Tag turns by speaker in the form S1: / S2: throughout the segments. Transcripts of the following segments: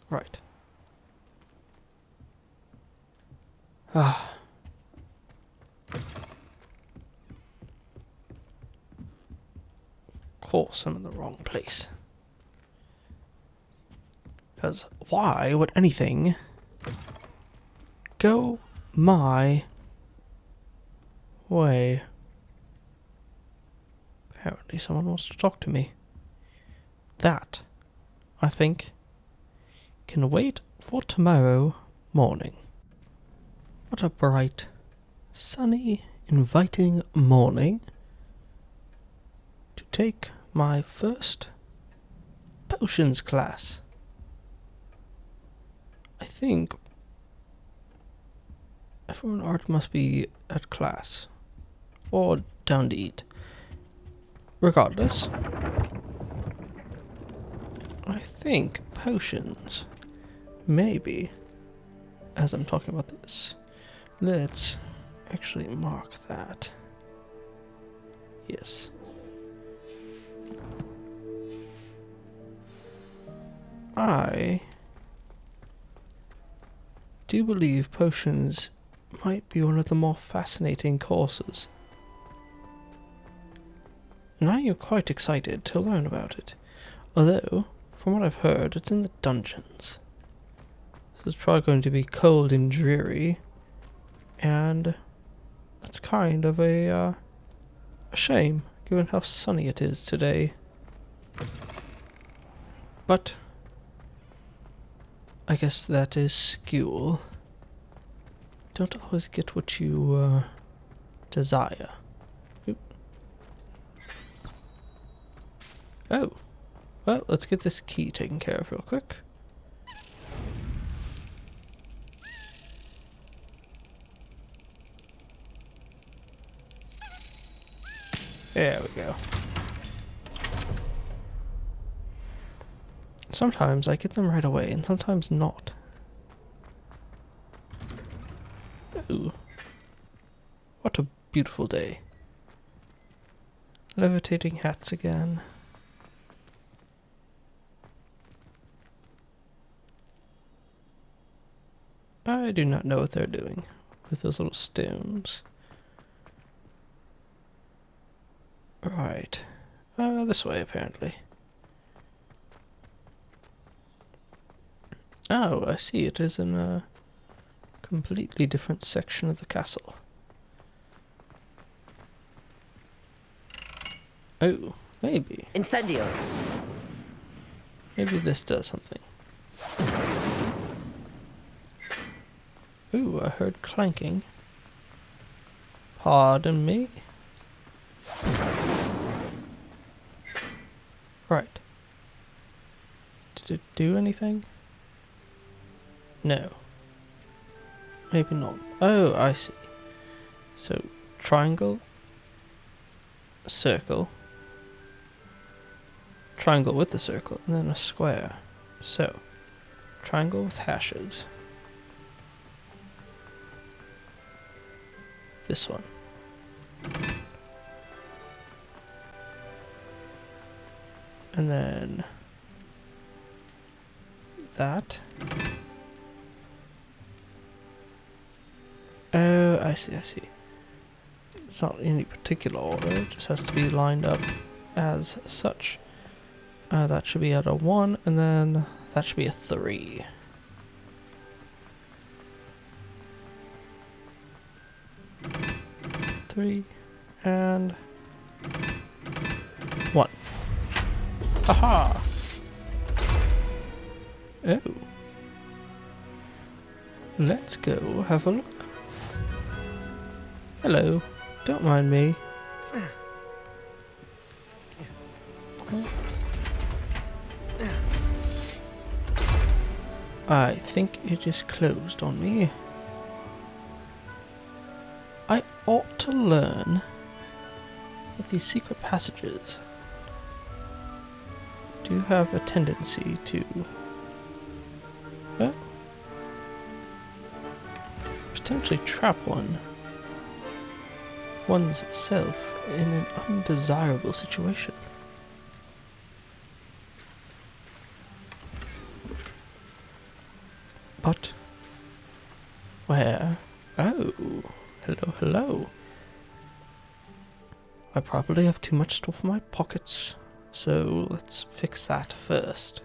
S1: Right. Ah. Of course, I'm in the wrong place. Because why would anything go my way? Apparently someone wants to talk to me. That, I think, can wait for tomorrow morning. What a bright, sunny, inviting morning to take my first potions class. I think everyone art must be at class or down to eat. Regardless, I think potions, maybe, as I'm talking about this, let's actually mark that. Yes. I do believe potions might be one of the more fascinating courses. And I am quite excited to learn about it. Although, from what I've heard, it's in the dungeons. So it's probably going to be cold and dreary. And that's kind of a shame, given how sunny it is today. But I guess that is school. Don't always get what you desire. Oop. Oh, well, let's get this key taken care of real quick. There we go. Sometimes I get them right away, and sometimes not. Ooh. What a beautiful day. Levitating hats again. I do not know what they're doing with those little stones. Right. This way, apparently. Oh, I see. It is in a completely different section of the castle. Oh, maybe.
S2: Incendio.
S1: Maybe this does something. Ooh, I heard clanking. Pardon me? Right. Did it do anything? No. Maybe not. Oh, I see. So, triangle, circle, triangle with the circle, and then a square. So, triangle with hashes. This one. And then that. Oh, I see, I see. It's not in any particular order, it just has to be lined up as such. That should be at a 1, and then that should be a 3. Three, and 1. Haha! Oh. Let's go have a look. Hello. Don't mind me. I think it just closed on me. I ought to learn that these secret passages do have a tendency to, well, potentially trap one's self in an undesirable situation. But where? Oh, hello, hello. I probably have too much stuff in my pockets, so let's fix that first.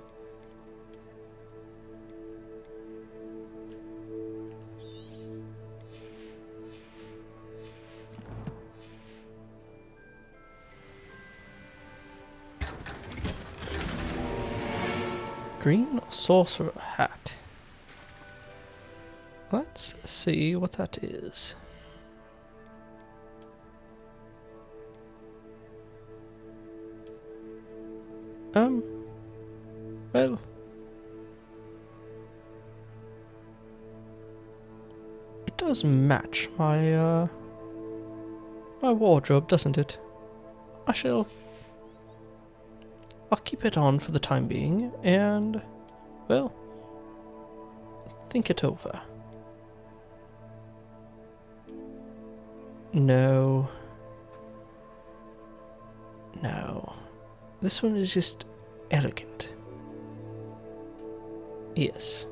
S1: Green sorcerer hat. Let's see what that is. Well, it does match my my wardrobe, doesn't it? I'll keep it on for the time being and, well, think it over. No. This one is just elegant. Yes.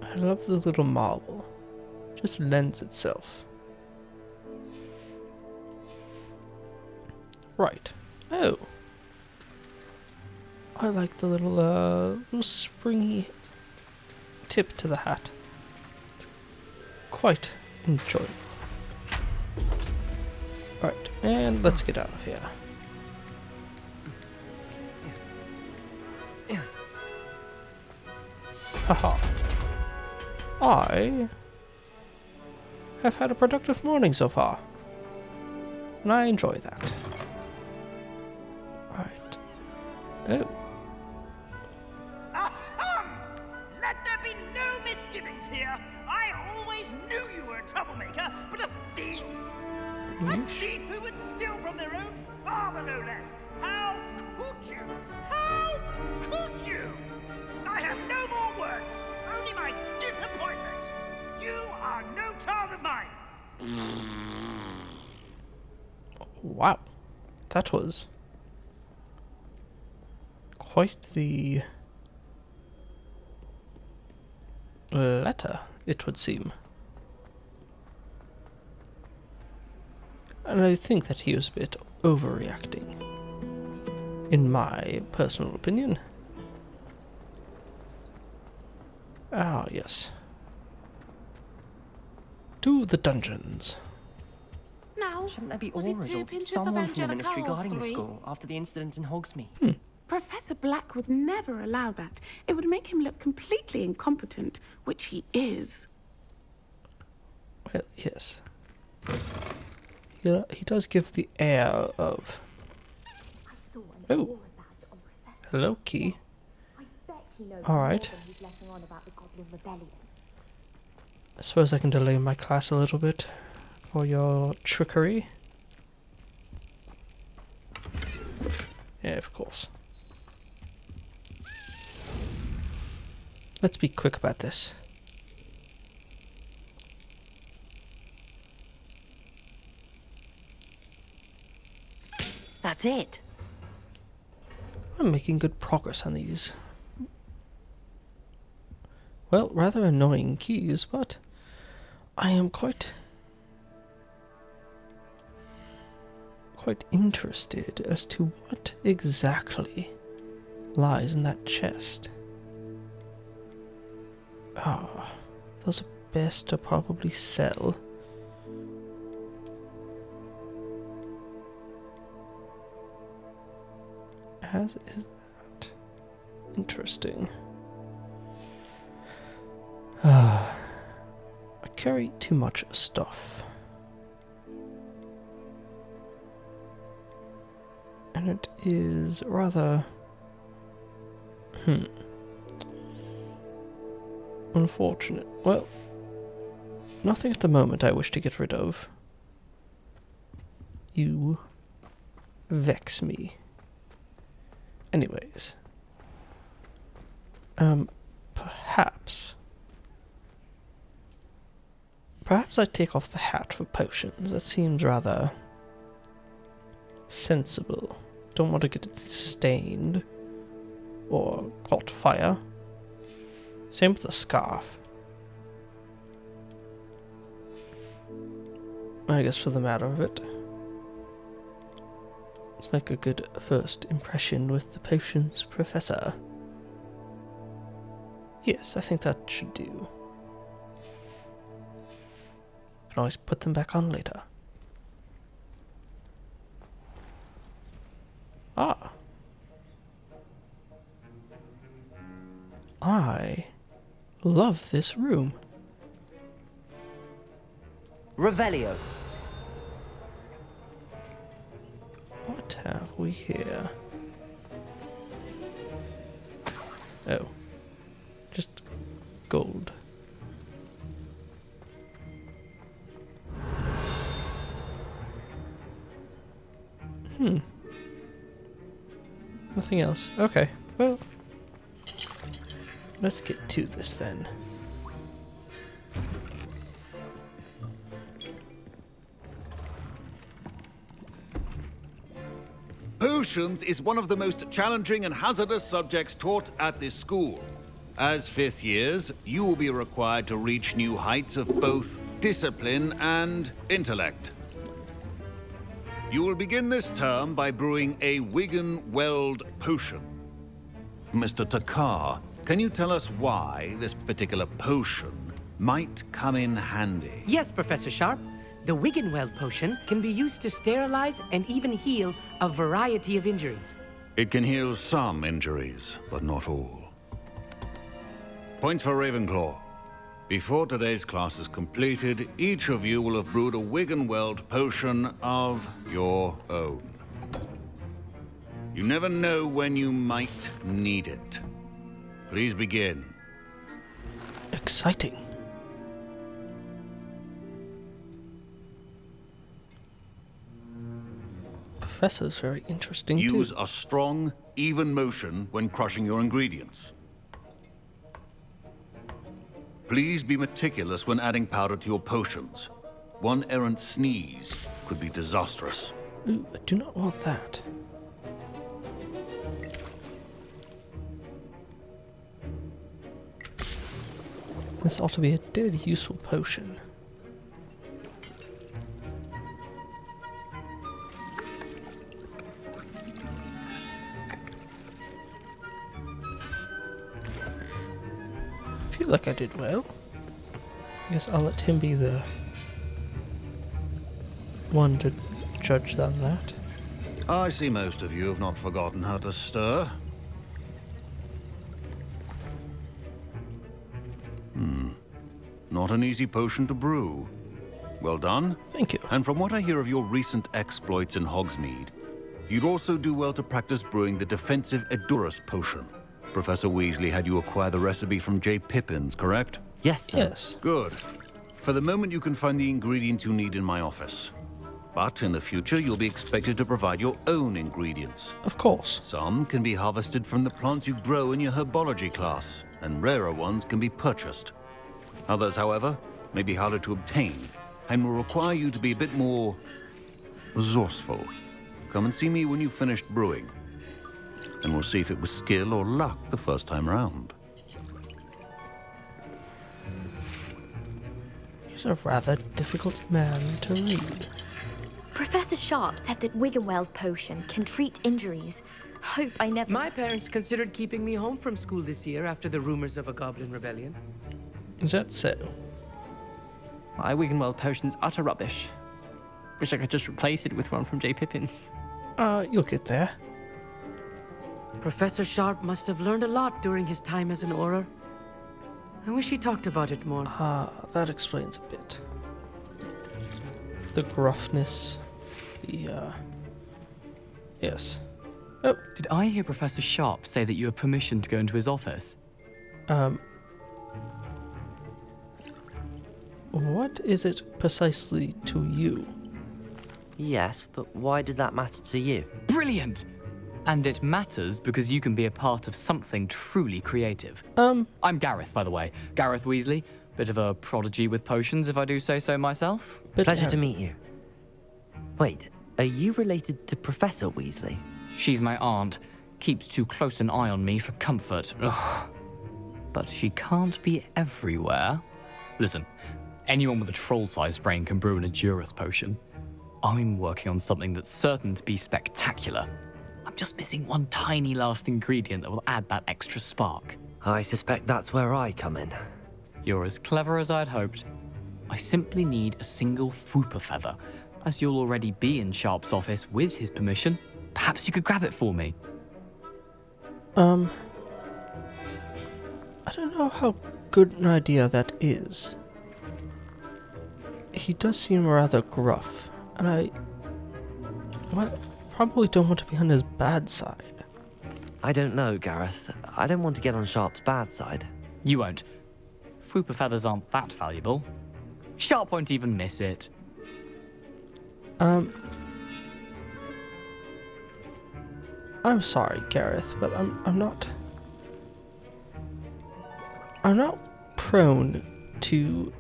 S1: I love the little marble. Just lends itself. Right. Oh. I like the little springy tip to the hat. It's quite enjoyable. Right, and let's get out of here. Haha. I have had a productive morning so far, and I enjoy that. Right. Oh.
S2: Let there be no misgivings here. I always knew you were a troublemaker, but a thief. A thief who would steal from their own father, no less. How could you? How could you? I have no more words, only my disappointment. You are no child of mine.
S1: Wow. That was quite the letter, it would seem. And I think that he was a bit overreacting, in my personal opinion. Ah, yes. To the dungeons.
S3: Now,
S4: Shouldn't there be
S3: was it
S4: auras
S3: 2
S4: or
S3: pinches
S4: someone
S3: of
S4: from the ministry
S3: Angelica or
S4: guarding the
S3: 3?
S4: school after the incident in Hogsmeade?
S5: Professor Black would never allow that. It would make him look completely incompetent, which he is.
S1: Well, yes. He does give the air of... Oh. Hello, Key. Alright. I suppose I can delay my class a little bit for your trickery. Yeah, of course. Let's be quick about this.
S4: That's it.
S1: I'm making good progress on these. Well, rather annoying keys, but I am quite interested as to what exactly lies in that chest. Ah, those are best to probably sell. As is that. Interesting. I carry too much stuff. And it is rather... unfortunate. Well, nothing at the moment I wish to get rid of. You vex me. Anyways. Perhaps I take off the hat for potions. That seems rather sensible. Don't want to get it stained or caught fire. Same with the scarf. I guess for the matter of it. Let's make a good first impression with the potions professor. Yes, I think that should do. Can always put them back on later. Ah. I love this room.
S4: Revelio.
S1: What have we here? Oh. Just gold. Nothing else. Okay, well, let's get to this then.
S6: Potions is one of the most challenging and hazardous subjects taught at this school. As fifth years, you will be required to reach new heights of both discipline and intellect. You will begin this term by brewing a Wiggenweld potion. Mr. Takar, can you tell us why this particular potion might come in handy?
S7: Yes, Professor Sharp. The Wiggenweld potion can be used to sterilize and even heal a variety of injuries.
S6: It can heal some injuries, but not all. Points for Ravenclaw. Before today's class is completed, each of you will have brewed a Wiggenweld potion of your own. You never know when you might need it. Please begin.
S1: Exciting. Professor's very interesting
S6: Use
S1: too.
S6: a strong, even motion when crushing your ingredients. Please be meticulous when adding powder to your potions. One errant sneeze could be disastrous.
S1: Ooh, I do not want that. This ought to be a dead useful potion. I feel like I did well. I guess I'll let him be the one to judge on that.
S6: I see most of you have not forgotten how to stir. Not an easy potion to brew. Well done.
S1: Thank you.
S6: And from what I hear of your recent exploits in Hogsmeade, you'd also do well to practice brewing the defensive Edurus potion. Professor Weasley had you acquire the recipe from J. Pippin's, correct?
S4: Yes, sir.
S1: Yes.
S6: Good. For the moment, you can find the ingredients you need in my office. But in the future, you'll be expected to provide your own ingredients.
S1: Of course.
S6: Some can be harvested from the plants you grow in your herbology class, and rarer ones can be purchased. Others, however, may be harder to obtain, and will require you to be a bit more resourceful. Come and see me when you've finished brewing, and we'll see if it was skill or luck the first time round.
S1: He's a rather difficult man to read.
S8: Professor Sharp said that Wiggenweld potion can treat injuries. Hope I never...
S7: My parents considered keeping me home from school this year after the rumors of a goblin rebellion.
S1: Is that so?
S4: My Wiggenweld potion's utter rubbish. Wish I could just replace it with one from J. Pippin's.
S1: You'll get there.
S7: Professor Sharp must have learned a lot during his time as an Auror. I wish he talked about it more.
S1: That explains a bit. The gruffness, yes. Oh,
S9: Did I hear Professor Sharp say that you have permission to go into his office?
S1: what is it precisely to you?
S4: Yes, but why does that matter to you?
S9: Brilliant! And it matters because you can be a part of something truly creative. I'm Gareth, by the way. Gareth Weasley. Bit of a prodigy with potions, if I do say so myself.
S4: Pleasure to meet you. Wait, are you related to Professor Weasley?
S9: She's my aunt. Keeps too close an eye on me for comfort. Ugh. But she can't be everywhere. Listen, Anyone with a troll-sized brain can brew an Edurus potion. I'm working on something that's certain to be spectacular. I'm just missing one tiny last ingredient that will add that extra spark.
S10: I suspect that's where I come in.
S9: You're as clever as I'd hoped. I simply need a single Fwooper feather. As you'll already be in Sharp's office with his permission, perhaps you could grab it for me.
S1: I don't know how good an idea that is. He does seem rather gruff, and probably don't want to be on his bad side.
S10: I don't know, Gareth. I don't want to get on Sharp's bad side.
S9: You won't. Fwooper feathers aren't that valuable. Sharp won't even miss it.
S1: I'm sorry, Gareth, but I'm not prone to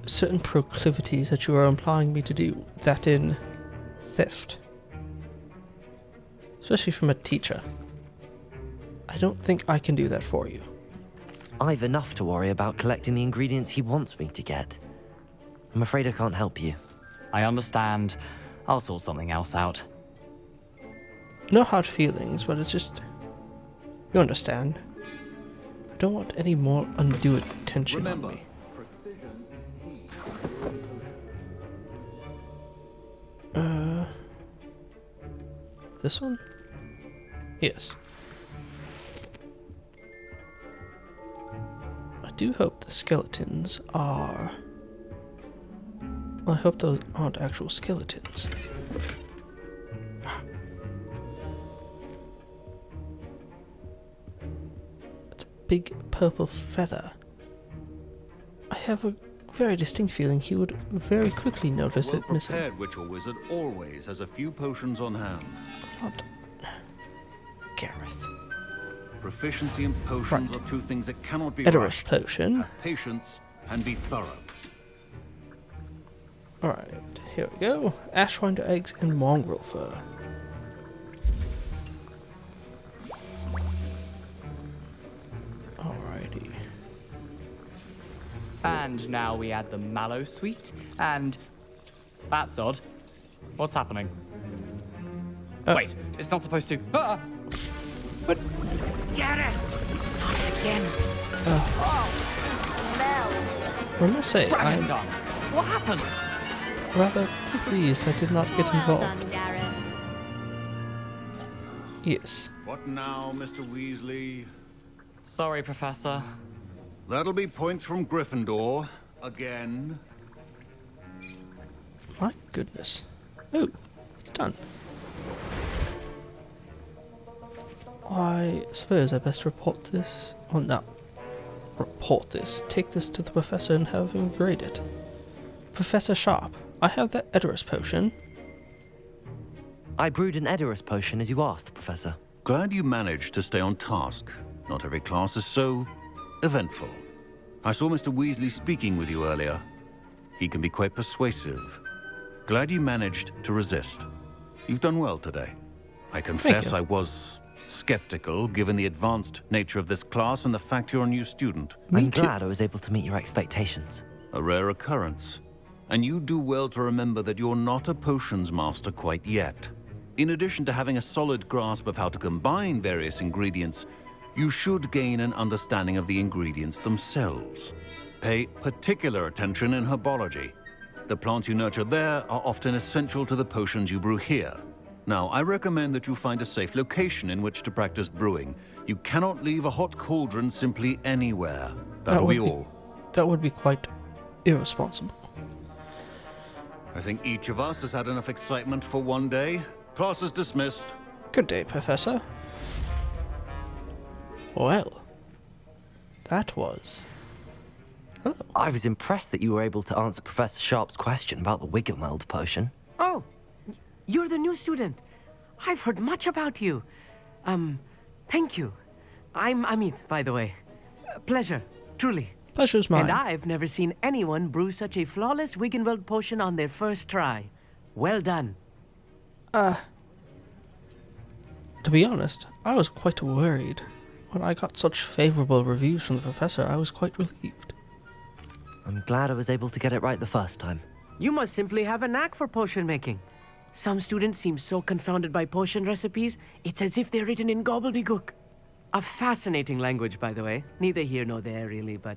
S1: certain proclivities that you are implying me to do, that in theft. Especially from a teacher. I don't think I can do that for you.
S10: I've enough to worry about collecting the ingredients he wants me to get. I'm afraid I can't help you.
S9: I understand. I'll sort something else out.
S1: No hard feelings, but it's just... You understand. I don't want any more undue attention on me. This one? Yes. I do hope the skeletons are... Well, I hope those aren't actual skeletons. It's a big purple feather. I have a very distinct feeling he would very quickly notice it missing.
S6: A well-prepared witch or wizard always has a few potions on hand.
S1: Not Gareth.
S6: Proficiency in potions are two things that cannot be
S1: Edurus
S6: rushed.
S1: potion.
S6: Have patience and be thorough.
S1: Alright, here we go. Ashwinder eggs and mongrel fur. Alrighty.
S9: And now we add the mallow sweet, and... That's odd. What's happening? Wait, it's not supposed to... Ah!
S1: What?
S7: Get it! Again.
S1: I must say,
S9: Dragon
S1: I'm
S9: tongue! What happened?
S1: rather pleased I did not get
S8: Well
S1: involved.
S8: done, Gareth.
S6: Yes. What now, Mr. Weasley?
S9: Sorry, Professor.
S6: That'll be points from Gryffindor. Again.
S1: My goodness. Oh, it's done. I suppose I best report this. Well, no. Report this. Take this to the professor and have him grade it. Professor Sharp, I have that Edurus potion.
S10: I brewed an Edurus potion as you asked, Professor.
S6: Glad you managed to stay on task. Not every class is so eventful. I saw Mr. Weasley speaking with you earlier. He can be quite persuasive. Glad you managed to resist. You've done well today. I confess I was skeptical, given the advanced nature of this class and the fact you're a new student.
S10: I'm glad I was able to meet your expectations.
S6: A rare occurrence. And you do well to remember that you're not a potions master quite yet. In addition to having a solid grasp of how to combine various ingredients, you should gain an understanding of the ingredients themselves. Pay particular attention in herbology. The plants you nurture there are often essential to the potions you brew here. Now, I recommend that you find a safe location in which to practice brewing. You cannot leave a hot cauldron simply anywhere. That'll be all.
S1: That would be quite irresponsible.
S6: I think each of us has had enough excitement for one day. Class is dismissed.
S1: Good day, Professor. Well, that was... Hello.
S10: I was impressed that you were able to answer Professor Sharp's question about the Wiggenweld potion.
S7: Oh, you're the new student. I've heard much about you. Thank you. I'm Amit, by the way. Pleasure, truly.
S1: Pleasure's mine.
S7: And I've never seen anyone brew such a flawless Wiggenweld potion on their first try. Well done.
S1: To be honest, I was quite worried. When I got such favorable reviews from the professor, I was quite relieved.
S10: I'm glad I was able to get it right the first time.
S7: You must simply have a knack for potion making. Some students seem so confounded by potion recipes, it's as if they're written in gobbledygook. A fascinating language, by the way. Neither here nor there, really, but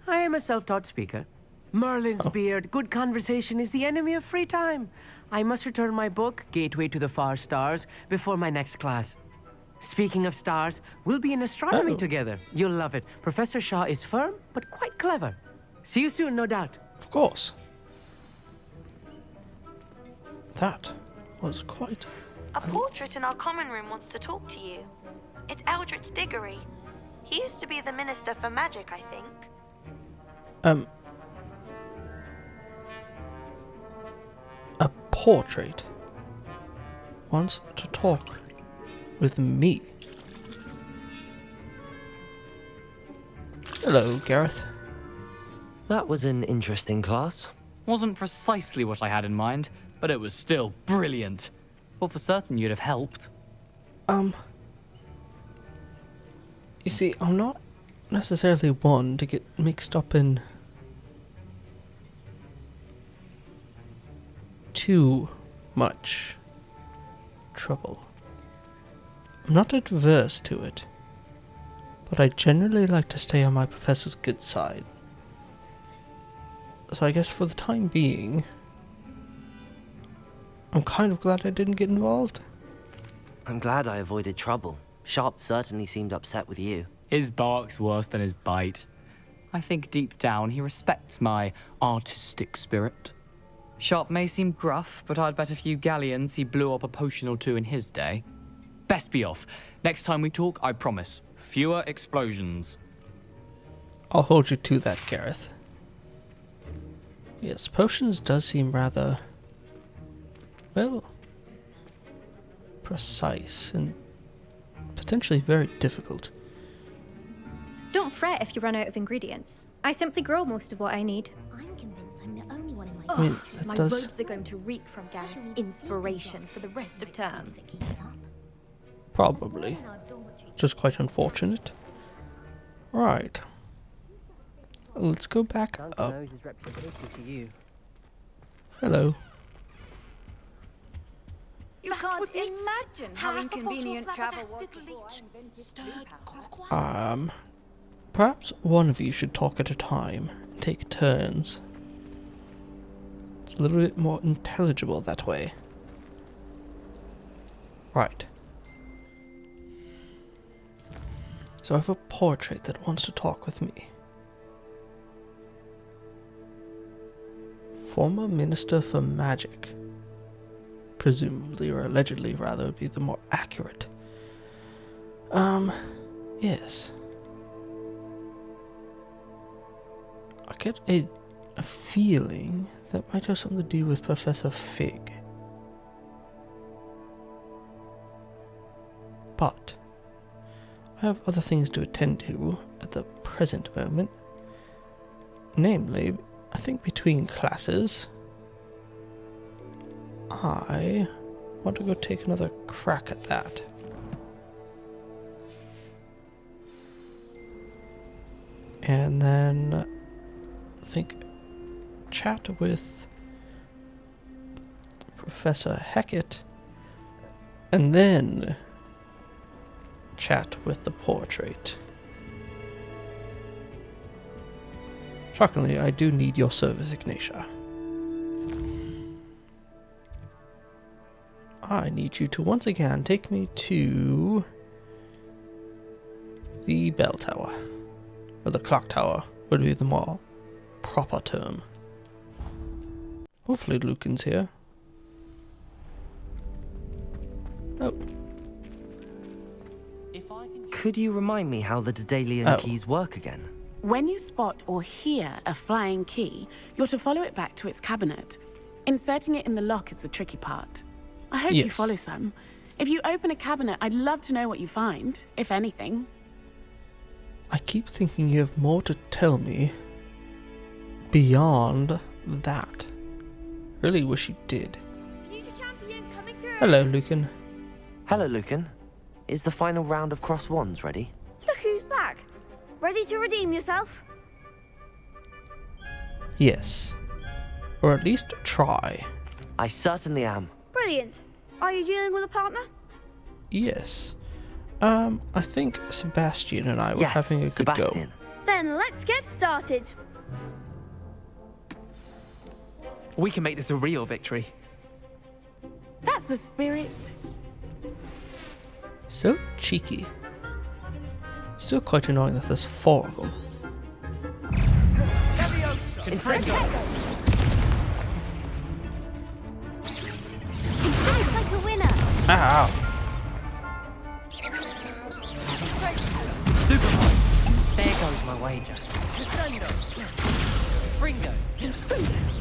S7: I am a self-taught speaker. Merlin's beard, good conversation is the enemy of free time. I must return my book, Gateway to the Far Stars, before my next class. Speaking of stars, we'll be in astronomy together. You'll love it. Professor Shaw is firm, but quite clever. See you soon, no doubt.
S1: Of course. That was quite...
S3: A portrait in our common room wants to talk to you. It's Eldritch Diggory. He used to be the Minister for Magic, I think.
S1: A portrait wants to talk with me. Hello, Gareth.
S10: That was an interesting class.
S9: Wasn't precisely what I had in mind, but it was still brilliant. Thought for certain you'd have helped.
S1: You see, I'm not necessarily one to get mixed up in too much trouble. I'm not adverse to it, but I generally like to stay on my professor's good side. So I guess for the time being, I'm kind of glad I didn't get involved.
S10: I'm glad I avoided trouble. Sharp certainly seemed upset with you.
S9: His bark's worse than his bite. I think deep down he respects my artistic spirit. Sharp may seem gruff, but I'd bet a few galleons he blew up a potion or two in his day. Best be off. Next time we talk, I promise, fewer explosions.
S1: I'll hold you to that, Gareth. Yes, potions does seem rather, well, precise and potentially very difficult.
S11: Don't fret if you run out of ingredients. I simply grow most of what I need.
S8: I'm convinced I'm the only one in my
S1: I mean,
S8: my robes are going to reek from Gareth's inspiration for the rest of term.
S1: Probably. Just quite unfortunate. Right. Let's go back up. Hello.
S2: You can't imagine how inconvenient travel was.
S1: Perhaps one of you should talk at a time and take turns. It's a little bit more intelligible that way. Right. So I have a portrait that wants to talk with me. Former Minister for Magic. Presumably, or allegedly rather, would be the more accurate. Yes. I get a feeling that might have something to do with Professor Fig. But I have other things to attend to at the present moment. Namely, I think between classes, I want to go take another crack at that. And then I think chat with Professor Hackett, and then chat with the portrait. Shockingly, I do need your service, Ignatia. I need you to once again take me to the bell tower, or the clock tower would be the more proper term. Hopefully Lucan's here. Oh.
S10: Could you remind me how the Daedalian keys work again?
S5: When you spot or hear a flying key, you're to follow it back to its cabinet. Inserting it in the lock is the tricky part. I hope you follow some. If you open a cabinet, I'd love to know what you find, if anything.
S1: I keep thinking you have more to tell me beyond that. Really wish you did.
S11: Future champion coming through.
S1: Hello, Lucan.
S10: Hello, Lucan. Is the final round of cross wands ready?
S11: Look who's back. Ready to redeem yourself?
S1: Yes. Or at least try.
S10: I certainly am.
S12: Brilliant. Are you dealing with a partner?
S1: Yes. I think Sebastian and I were having a good
S10: Sebastian.
S1: go.
S12: Then let's get started.
S13: We can make this a real victory.
S5: That's the spirit.
S1: So cheeky. Still quite annoying that there's 4 of them.
S7: Incendio.
S12: Fight like a winner.
S1: Ow.
S7: There goes my wager. Descendo. Fringo.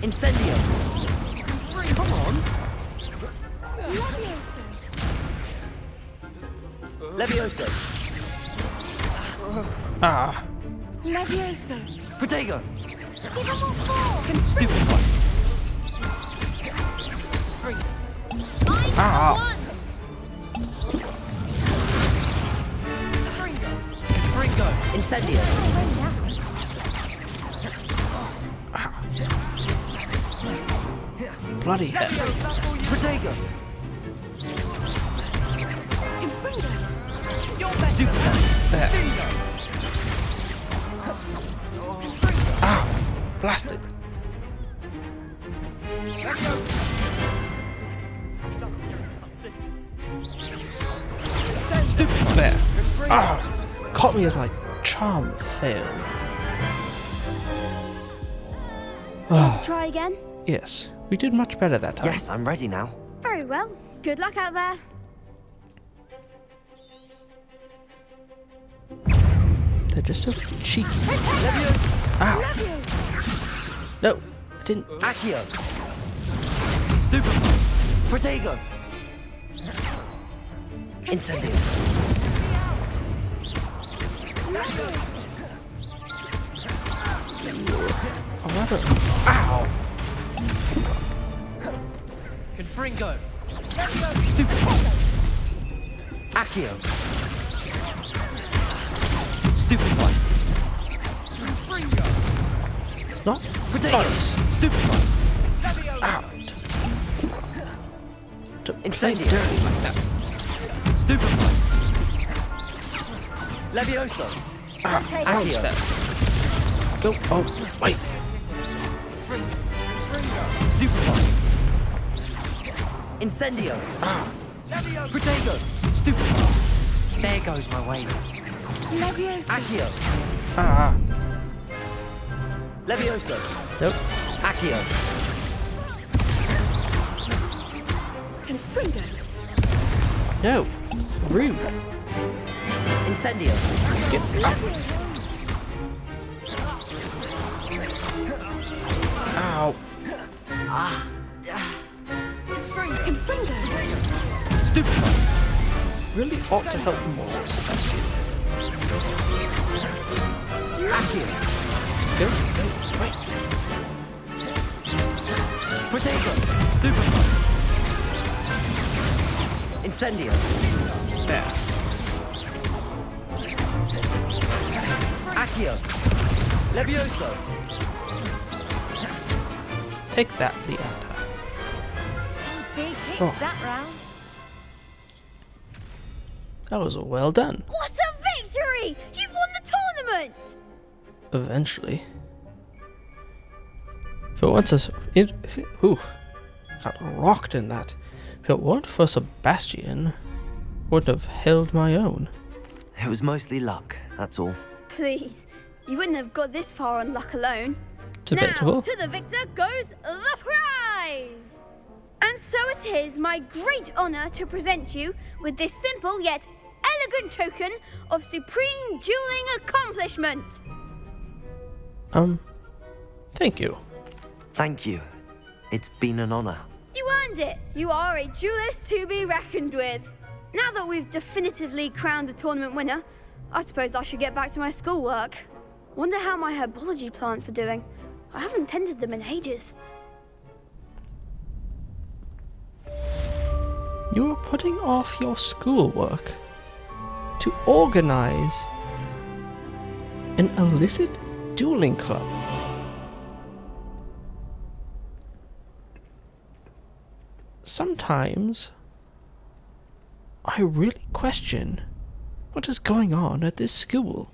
S7: Incendio. Come on. Levioso.
S1: Ah.
S5: Levioso.
S7: Protego.
S12: Give him all 4.
S7: Stupid one.
S12: I'm
S1: Ow.
S7: Fringo. Incendio.
S1: Bloody hell.
S7: Protego. Stupid one.
S1: There. Ow. Blasted.
S7: Stupid one.
S1: There. Ah. Caught me as my charm failed.
S12: Let's try again.
S1: Yes, we did much better that time.
S10: Yes, I'm ready now.
S12: Very well. Good luck out there.
S1: They're just so cheeky. Ow. No, I didn't.
S7: Accio. Stupid. Protego. Incendio.
S1: Ow.
S7: Confringo. Stupid. Accio. Stupid one.
S1: It's not
S7: Protego.
S1: nice.
S7: Stupid one.
S1: Out. To play
S7: Incendio.
S1: dirty like that.
S7: Stupid one. Levioso.
S1: Accio. Go. Oh, wait.
S7: Stupid one. Incendio. Protego. Stupid one. There goes my way.
S5: Levioso.
S7: Accio.
S1: Ah.
S7: Levioso.
S1: Nope.
S7: Accio.
S5: Confringo.
S1: No. Rude.
S7: Incendio.
S1: Get up. Ow.
S5: Confringo.
S7: Stupid one.
S1: Really ought to help more, Sebastian.
S7: Accio.
S1: Go. No. Wait.
S7: Protego. Stupid one. Incendio.
S1: There.
S7: Accio. Levioso.
S1: Take that, Leander.
S12: Some big hits
S1: Oh.
S12: that round.
S1: That was well done.
S12: What a victory! You've won the tournament!
S1: Eventually. If it weren't got rocked in that. If it weren't for Sebastian, I wouldn't have held my own.
S10: It was mostly luck, that's all.
S12: Please, you wouldn't have got this far on luck alone.
S1: Debatable.
S12: Now, to the victor goes the prize! And so it is my great honour to present you with this simple yet elegant token of supreme dueling accomplishment.
S1: Thank you.
S10: Thank you. It's been an honor.
S12: You earned it. You are a duelist to be reckoned with. Now that we've definitively crowned the tournament winner, I suppose I should get back to my schoolwork. Wonder how my herbology plants are doing. I haven't tended them in ages.
S1: You are putting off your schoolwork to organize an illicit dueling club. sometimes I really question what is going on at this school.